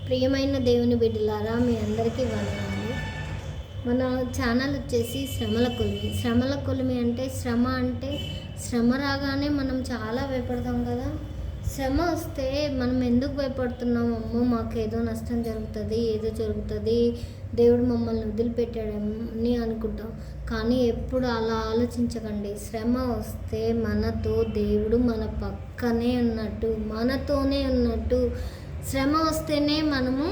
ప్రియమైన దేవుని బిడ్డలారా, మీ అందరికీ వందనాలు. మన ఛానల్ వచ్చేసి శ్రమల కొలిమి. శ్రమల కొలిమి అంటే శ్రమ రాగానే మనం చాలా భయపడతాం కదా. శ్రమ వస్తే మనం ఎందుకు భయపడుతున్నాం? అమ్మో, మాకు ఏదో నష్టం జరుగుతుంది, ఏదో జరుగుతుంది, దేవుడు మమ్మల్ని వదిలిపెట్టాడని అనుకుంటాం. కానీ ఎప్పుడు అలా ఆలోచించకండి. శ్రమ వస్తే మనతో దేవుడు మన పక్కనే ఉన్నట్టు, మనతోనే ఉన్నట్టు. శ్రమ వస్తేనే మనము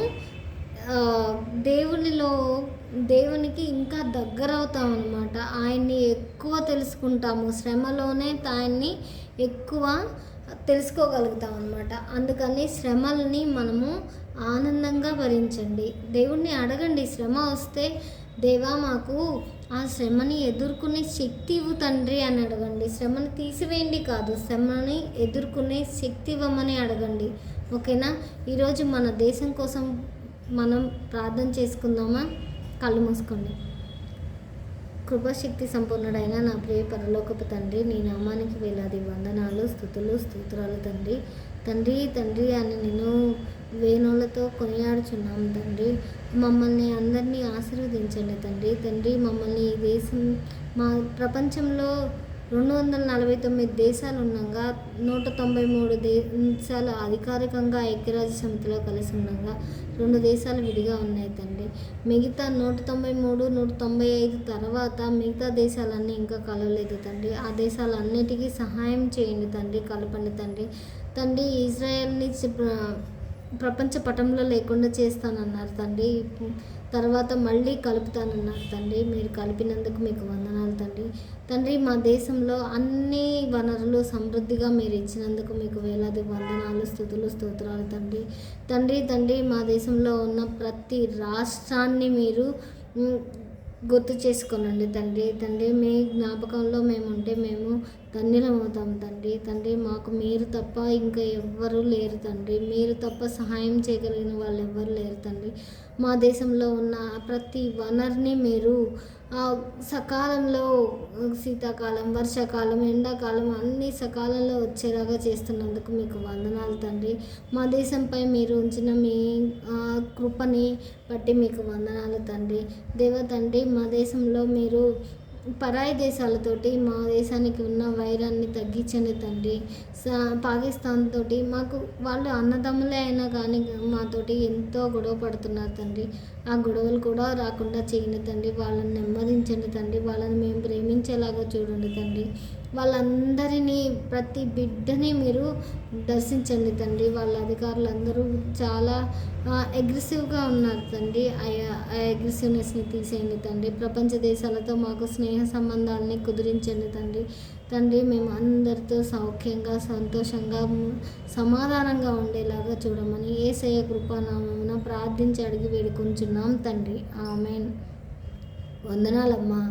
దేవునికి ఇంకా దగ్గర అవుతాం అన్నమాట. ఆయన్ని ఎక్కువ తెలుసుకుంటాము. శ్రమలోనే ఆయన్ని ఎక్కువ తెలుసుకోగలుగుతాం అన్నమాట. అందుకని శ్రమల్ని మనము ఆనందంగా భరించండి. దేవుణ్ణి అడగండి. శ్రమ వస్తే దేవా, మాకు ఆ శ్రమని ఎదుర్కొనే శక్తి ఇవ్వు తండ్రి అని అడగండి. శ్రమని తీసివేయండి కాదు, శ్రమని ఎదుర్కొనే శక్తి ఇవ్వమని అడగండి. ఓకేనా? ఈరోజు మన దేశం కోసం మనం ప్రార్థన చేసుకుందామా? కళ్ళు మూసుకోండి. కృపాశక్తి సంపూర్ణుడైన నా ప్రియ పరలోకపు తండ్రి, నీ నామానికి వేలాది వందనాలు, స్తుతులు, స్తోత్రాలు తండ్రి. తండ్రి తండ్రి అని నేను వేణులతో కొనియాడుచున్నాం తండ్రి. మమ్మల్ని అందరినీ ఆశీర్వదించండి తండ్రి. తండ్రి, మమ్మల్ని ఈ దేశం, మా ప్రపంచంలో 249 దేశాలు ఉండగా 193 దేశాలు అధికారికంగా ఐక్యరాజ్య సమితిలో కలిసి ఉండగా 2 దేశాలు విడిగా ఉన్నాయి తండ్రి. మిగతా 193, 195 తర్వాత మిగతా దేశాలన్నీ ఇంకా కలవలేదు తండ్రి. ఆ దేశాలన్నిటికీ సహాయం చేయండి తండ్రి, కలపండి తండ్రి. తండ్రి, ఇజ్రాయెల్ని ప్రపంచ పటంలో లేకుండా చేస్తానన్నారు తండ్రి. తర్వాత మళ్ళీ కలుపుతానన్నారు తండ్రి. మీరు కలిపినందుకు మీకు వందనాలు తండ్రి. తండ్రి, మా దేశంలో అన్ని వనరులు సమృద్ధిగా మీరు ఇచ్చినందుకు మీకు వేలాది వందనాలు, స్తుతులు, స్తోత్రాలు తండ్రి. తండ్రి తండ్రి మా దేశంలో ఉన్న ప్రతి రాష్ట్రాన్ని మీరు గుర్తు చేసుకోనండి తండ్రి. తండ్రి, మీ జ్ఞాపకంలో మేము ఉంటే మేము ధన్యులమవుతాం తండ్రి. తండ్రి, మాకు మీరు తప్ప ఇంకా ఎవ్వరూ లేరు తండ్రి. మీరు తప్ప సహాయం చేయగలిగిన వాళ్ళు ఎవ్వరు లేరు తండ్రి. మా దేశంలో ఉన్న ప్రతి వనరుని మీరు సకాలంలో, శీతాకాలం, వర్షాకాలం, ఎండాకాలం అన్ని సకాలంలో వచ్చేలాగా చేస్తున్నందుకు మీకు వందనాలు తండ్రి. మా దేశంపై మీరు ఉంచిన మీ కృపని బట్టి మీకు వందనాలు తండ్రి. దేవ తండ్రి, మా దేశంలో మీరు పరాయి దేశాలతోటి మా దేశానికి ఉన్న వైరాన్ని తగ్గించండి తండ్రి. పాకిస్తాన్ తోటి మాకు వాళ్ళు అన్నదమ్ములే అయినా కానీ మాతోటి ఎంతో గొడవ పడుతున్నారు తండ్రి. ఆ గొడవలు కూడా రాకుండా చేయండి తండ్రి. వాళ్ళని నెమ్మదించండి తండ్రి. వాళ్ళని మేము ప్రేమించేలాగా చూడండి తండ్రి. వాళ్ళందరినీ, ప్రతి బిడ్డని మీరు దర్శించండి తండ్రి. వాళ్ళ అధికారులందరూ చాలా అగ్రెసివ్గా ఉన్నారు తండ్రి. ఆ అగ్రెసివ్నెస్ని తీసేయండి తండ్రి. ప్రపంచ దేశాలతో మాకు స్నేహ సంబంధాలని కుదిరించండి తండ్రి. తండ్రి, మేము అందరితో సౌఖ్యంగా, సంతోషంగా, సమాధానంగా ఉండేలాగా చూడమని యేసయ్య కృపానామమున ప్రార్థించి అడిగి వేడుకొంచున్నాం తండ్రి. ఆమేన్. వందనాలమ్మా.